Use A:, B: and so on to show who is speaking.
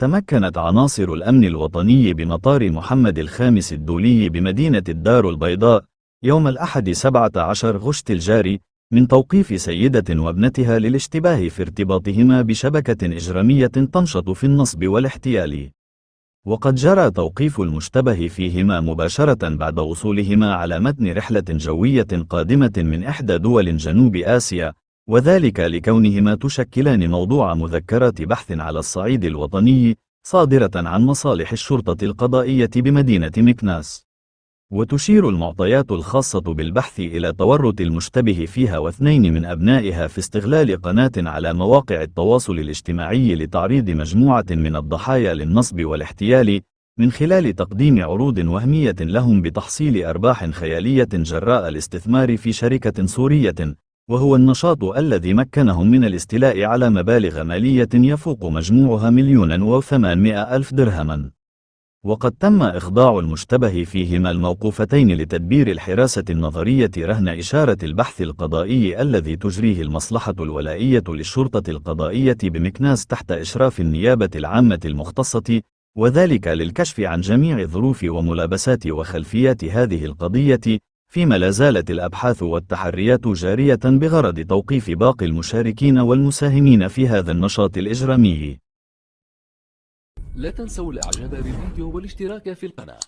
A: تمكنت عناصر الأمن الوطني بمطار محمد الخامس الدولي بمدينة الدار البيضاء يوم الأحد 17 غشت الجاري من توقيف سيدة وابنتها للاشتباه في ارتباطهما بشبكة إجرامية تنشط في النصب والاحتيال. وقد جرى توقيف المشتبه فيهما مباشرة بعد وصولهما على متن رحلة جوية قادمة من إحدى دول جنوب آسيا، وذلك لكونهما تشكلان موضوع مذكرات بحث على الصعيد الوطني صادرة عن مصالح الشرطة القضائية بمدينة مكناس. وتشير المعطيات الخاصة بالبحث إلى تورط المشتبه فيها واثنين من أبنائها في استغلال قناة على مواقع التواصل الاجتماعي لتعريض مجموعة من الضحايا للنصب والاحتيال، من خلال تقديم عروض وهمية لهم بتحصيل أرباح خيالية جراء الاستثمار في شركة سورية، وهو النشاط الذي مكنهم من الاستيلاء على مبالغ مالية يفوق مجموعها 1,800,000 درهما. وقد تم إخضاع المشتبه فيهما الموقوفتين لتدبير الحراسة النظرية رهن إشارة البحث القضائي الذي تجريه المصلحة الولائية للشرطة القضائية بمكناس تحت إشراف النيابة العامة المختصة، وذلك للكشف عن جميع ظروف وملابسات وخلفيات هذه القضية، فيما لا زالت الأبحاث والتحريات جارية بغرض توقيف باقي المشاركين والمساهمين في هذا النشاط الإجرامي.
B: لا تنسوا الاعجاب بالفيديو والاشتراك في القناة.